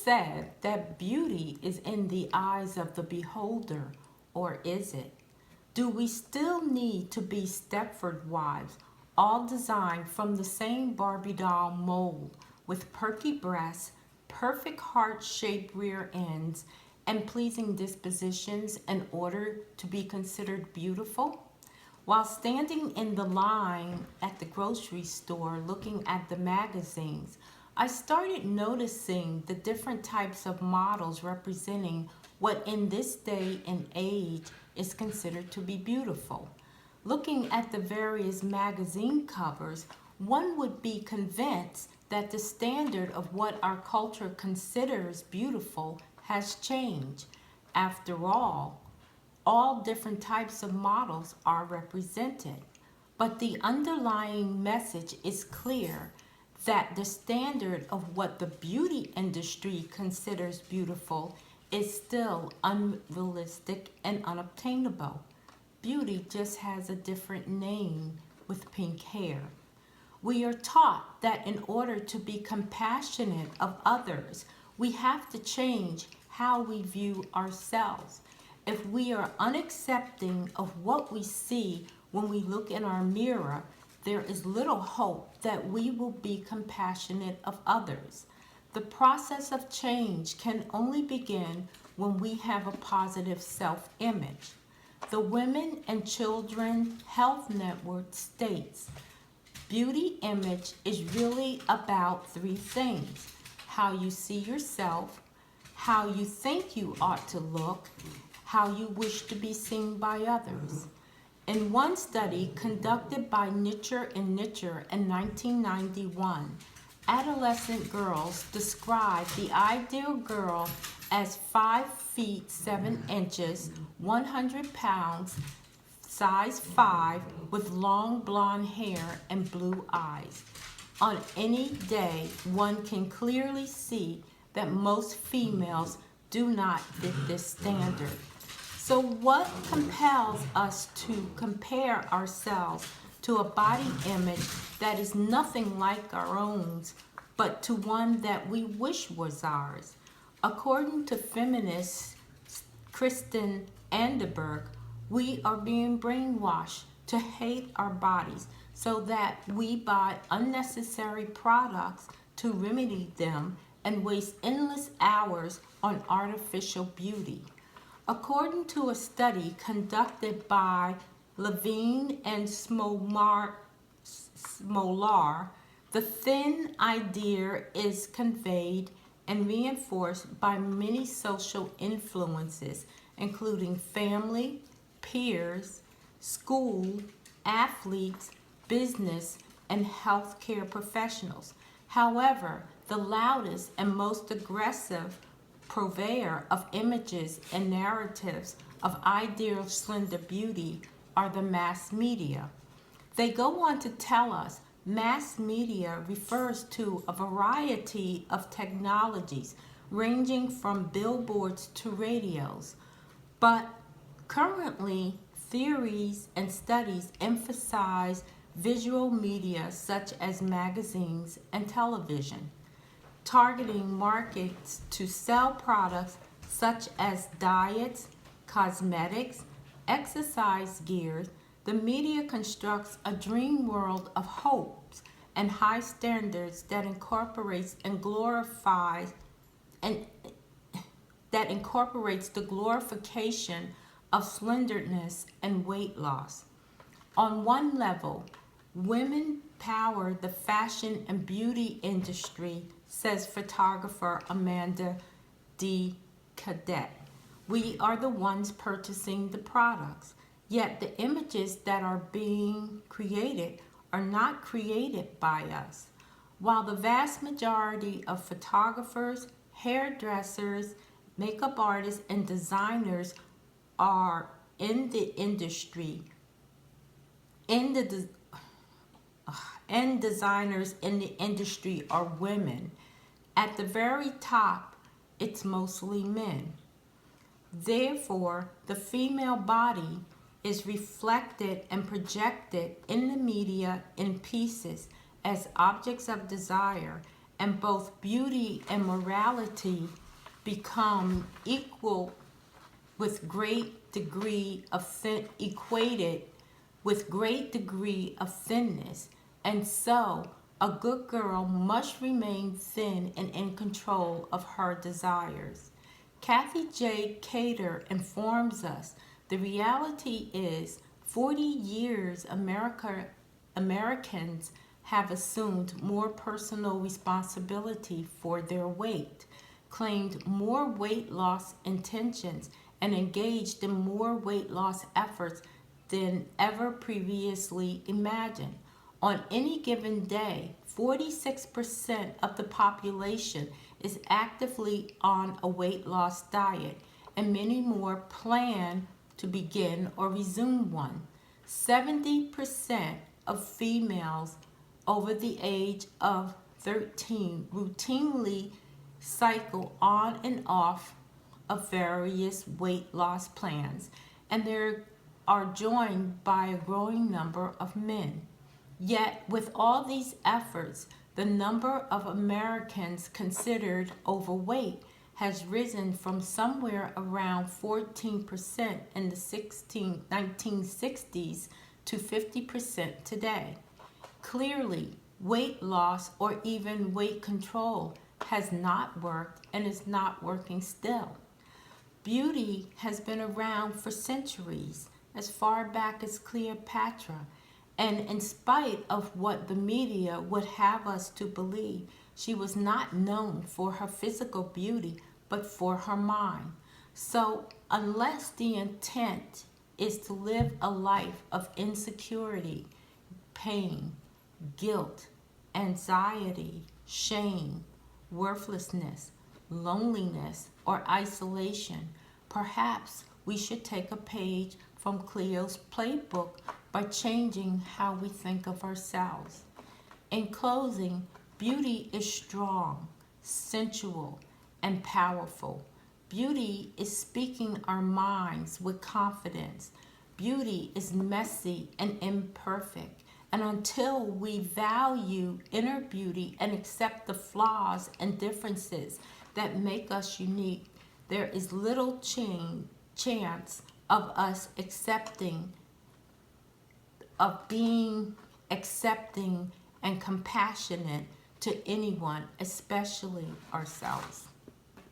said that beauty is in the eyes of the beholder, or is it? Do we still need to be Stepford wives, all designed from the same Barbie doll mold, with perky breasts, perfect heart-shaped rear ends, and pleasing dispositions in order to be considered beautiful? While standing in the line at the grocery store looking at the magazines, I started noticing the different types of models representing what in this day and age is considered to be beautiful. Looking at the various magazine covers, one would be convinced that the standard of what our culture considers beautiful has changed. After all different types of models are represented. But the underlying message is clear that the standard of what the beauty industry considers beautiful is still unrealistic and unobtainable. Beauty just has a different name with pink hair. We are taught that in order to be compassionate of others, we have to change how we view ourselves. If we are unaccepting of what we see when we look in our mirror, there is little hope that we will be compassionate of others. The process of change can only begin when we have a positive self-image. The Women and Children Health Network states, beauty image is really about three things: how you see yourself, how you think you ought to look, how you wish to be seen by others. In one study conducted by Nitcher and Nitcher in 1991, adolescent girls described the ideal girl as 5 feet 7 inches, 100 pounds, size 5, with long blonde hair and blue eyes. On any day, one can clearly see that most females do not fit this standard. So what compels us to compare ourselves to a body image that is nothing like our own, but to one that we wish was ours? According to feminist Kristen Anderberg, we are being brainwashed to hate our bodies so that we buy unnecessary products to remedy them and waste endless hours on artificial beauty. According to a study conducted by Levine and Smolar, the thin idea is conveyed and reinforced by many social influences, including family, peers, school, athletes, business, and healthcare professionals. However, the loudest and most aggressive purveyor of images and narratives of ideal slender beauty are the mass media. They go on to tell us mass media refers to a variety of technologies ranging from billboards to radios. But currently, theories and studies emphasize visual media such as magazines and television, targeting markets to sell products such as diets, cosmetics, exercise gears. The media constructs a dream world of hopes and high standards that incorporates and glorifies and that incorporates the glorification of slenderness and weight loss. On one level, women power the fashion and beauty industry, says photographer Amanda D. Cadet. We are the ones purchasing the products, yet the images that are being created are not created by us. While the vast majority of photographers, hairdressers, makeup artists, and designers are in the industry, and designers in the industry are women. At the very top, it's mostly men. Therefore, the female body is reflected and projected in the media in pieces as objects of desire and both beauty and morality become equal with great degree of equated with great degree of thinness, and so a good girl must remain thin and in control of her desires. Kathy J. Cater informs us the reality is 40 years Americans have assumed more personal responsibility for their weight, claimed more weight loss intentions, and engaged in more weight loss efforts than ever previously imagined. On any given day, 46% of the population is actively on a weight loss diet, and many more plan to begin or resume one. 70% of females over the age of 13 routinely cycle on and off of various weight loss plans, and they are joined by a growing number of men. Yet, with all these efforts, the number of Americans considered overweight has risen from somewhere around 14% in the 1960s to 50% today. Clearly, weight loss or even weight control has not worked and is not working still. Beauty has been around for centuries, as far back as Cleopatra, and in spite of what the media would have us to believe, she was not known for her physical beauty, but for her mind. So, unless the intent is to live a life of insecurity, pain, guilt, anxiety, shame, worthlessness, loneliness, or isolation, perhaps we should take a page from Cleo's playbook by changing how we think of ourselves. In closing, beauty is strong, sensual, and powerful. Beauty is speaking our minds with confidence. Beauty is messy and imperfect. And until we value inner beauty and accept the flaws and differences that make us unique, there is little chance of us being accepting and compassionate to anyone, especially ourselves.